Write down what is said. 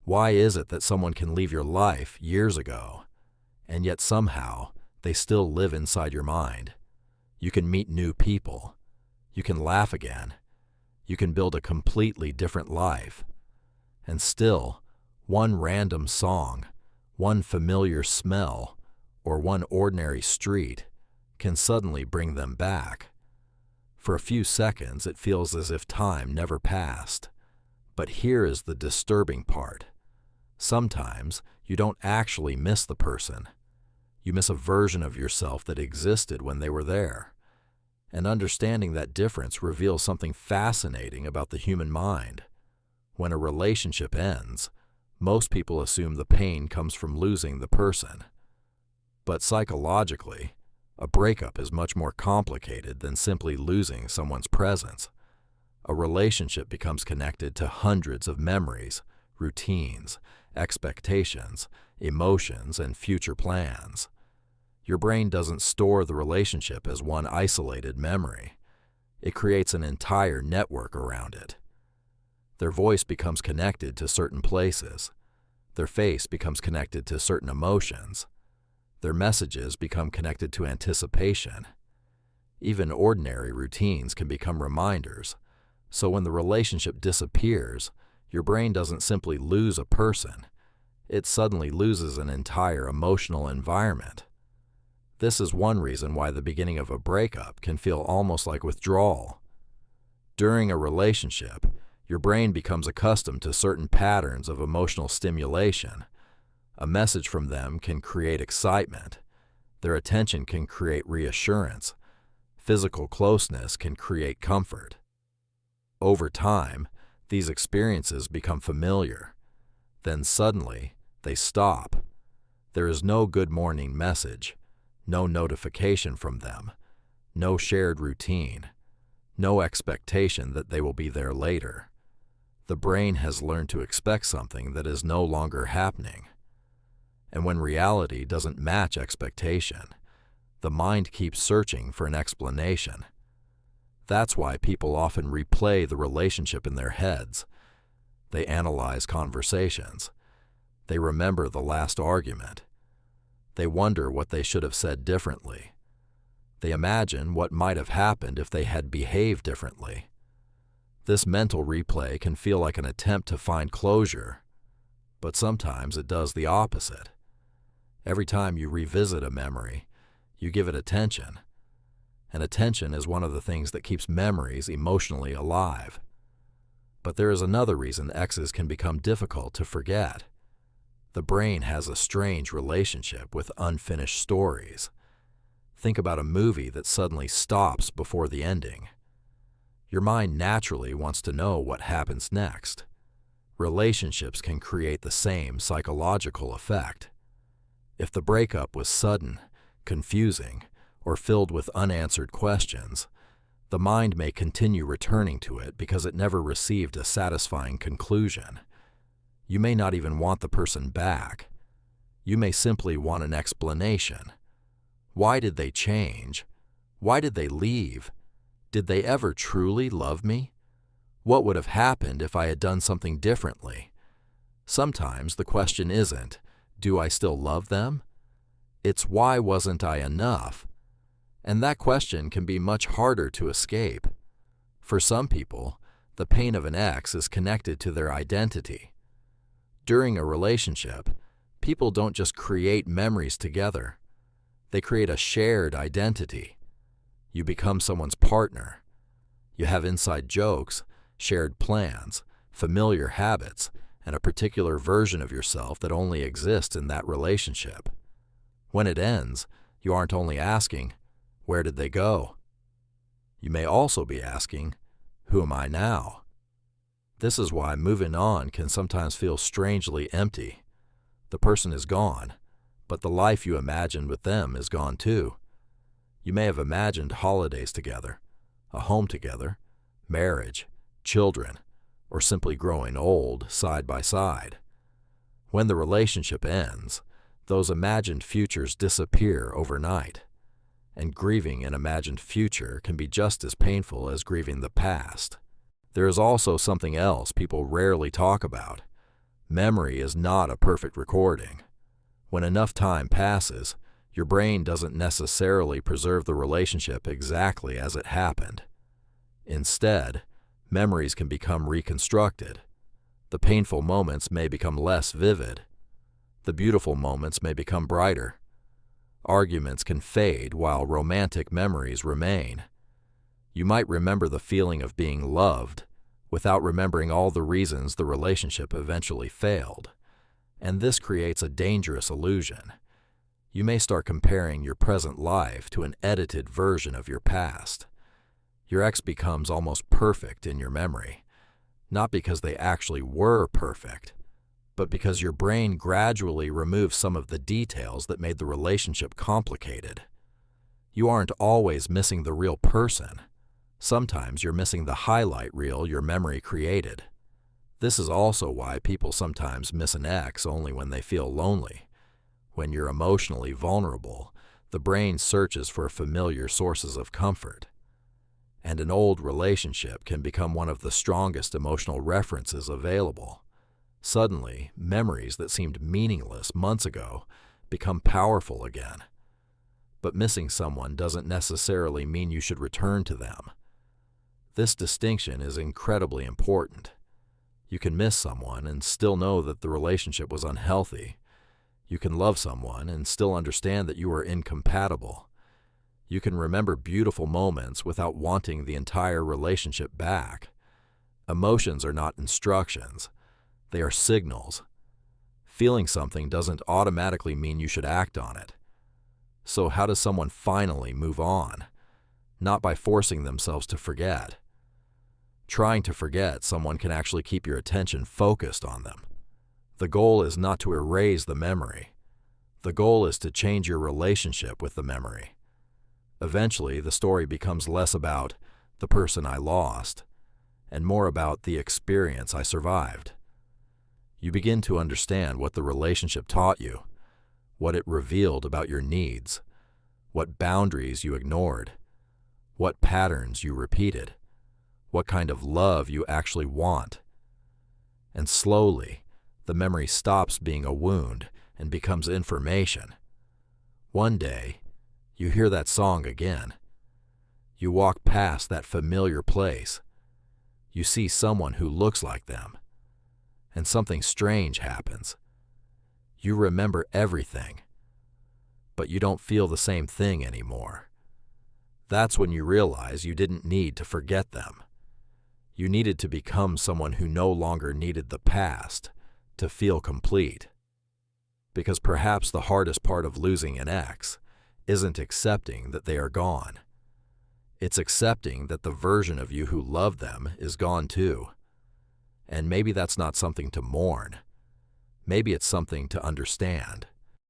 Why is it that someone can leave your life years ago, and yet somehow they still live inside your mind? You can meet new people. You can laugh again. You can build a completely different life. And still, one random song, one familiar smell, or one ordinary street can suddenly bring them back. For a few seconds, it feels as if time never passed. But here is the disturbing part. Sometimes you don't actually miss the person. You miss a version of yourself that existed when they were there. And understanding that difference reveals something fascinating about the human mind. When a relationship ends, most people assume the pain comes from losing the person. But psychologically, a breakup is much more complicated than simply losing someone's presence. A relationship becomes connected to hundreds of memories, routines, expectations, emotions, and future plans. Your brain doesn't store the relationship as one isolated memory. It creates an entire network around it. Their voice becomes connected to certain places. Their face becomes connected to certain emotions. Their messages become connected to anticipation. Even ordinary routines can become reminders. So when the relationship disappears, your brain doesn't simply lose a person. It suddenly loses an entire emotional environment. This is one reason why the beginning of a breakup can feel almost like withdrawal. During a relationship, your brain becomes accustomed to certain patterns of emotional stimulation. A message from them can create excitement. Their attention can create reassurance. Physical closeness can create comfort. Over time, these experiences become familiar. Then suddenly, they stop. There is no good morning message, no notification from them, no shared routine, no expectation that they will be there later. The brain has learned to expect something that is no longer happening. And when reality doesn't match expectation, the mind keeps searching for an explanation. That's why people often replay the relationship in their heads. They analyze conversations. They remember the last argument. They wonder what they should have said differently. They imagine what might have happened if they had behaved differently. This mental replay can feel like an attempt to find closure, but sometimes it does the opposite. Every time you revisit a memory, you give it attention. And attention is one of the things that keeps memories emotionally alive. But there is another reason exes can become difficult to forget. The brain has a strange relationship with unfinished stories. Think about a movie that suddenly stops before the ending. Your mind naturally wants to know what happens next. Relationships can create the same psychological effect. If the breakup was sudden, confusing, or filled with unanswered questions, the mind may continue returning to it because it never received a satisfying conclusion. You may not even want the person back. You may simply want an explanation. Why did they change? Why did they leave? Did they ever truly love me? What would have happened if I had done something differently? Sometimes the question isn't, do I still love them? It's why wasn't I enough? And that question can be much harder to escape. For some people, the pain of an ex is connected to their identity. During a relationship, people don't just create memories together. They create a shared identity. You become someone's partner. You have inside jokes, shared plans, familiar habits, and a particular version of yourself that only exists in that relationship. When it ends, you aren't only asking, where did they go? You may also be asking, who am I now? This is why moving on can sometimes feel strangely empty. The person is gone, but the life you imagined with them is gone too. You may have imagined holidays together, a home together, marriage, children, or simply growing old side by side. When the relationship ends, those imagined futures disappear overnight. And grieving an imagined future can be just as painful as grieving the past. There is also something else people rarely talk about: Memory is not a perfect recording. When enough time passes, your brain doesn't necessarily preserve the relationship exactly as it happened. Instead, memories can become reconstructed. The painful moments may become less vivid. The beautiful moments may become brighter. Arguments can fade while romantic memories remain. You might remember the feeling of being loved without remembering all the reasons the relationship eventually failed. And this creates a dangerous illusion. You may start comparing your present life to an edited version of your past. Your ex becomes almost perfect in your memory, not because they actually were perfect, but because your brain gradually removes some of the details that made the relationship complicated. You aren't always missing the real person. Sometimes you're missing the highlight reel your memory created. This is also why people sometimes miss an ex only when they feel lonely. When you're emotionally vulnerable, the brain searches for familiar sources of comfort. And an old relationship can become one of the strongest emotional references available. Suddenly, memories that seemed meaningless months ago become powerful again. But missing someone doesn't necessarily mean you should return to them. This distinction is incredibly important. You can miss someone and still know that the relationship was unhealthy. You can love someone and still understand that you are incompatible. You can remember beautiful moments without wanting the entire relationship back. Emotions are not instructions. They are signals. Feeling something doesn't automatically mean you should act on it. So how does someone finally move on? Not by forcing themselves to forget. Trying to forget someone can actually keep your attention focused on them. The goal is not to erase the memory. The goal is to change your relationship with the memory. Eventually, the story becomes less about the person I lost and more about the experience I survived. You begin to understand what the relationship taught you, what it revealed about your needs, what boundaries you ignored, what patterns you repeated, what kind of love you actually want. And slowly, the memory stops being a wound and becomes information. One day, you hear that song again. You walk past that familiar place. You see someone who looks like them. And something strange happens. You remember everything, but you don't feel the same thing anymore. That's when you realize you didn't need to forget them. You needed to become someone who no longer needed the past to feel complete. Because perhaps the hardest part of losing an ex isn't accepting that they are gone. It's accepting that the version of you who loved them is gone too. And maybe that's not something to mourn. Maybe it's something to understand.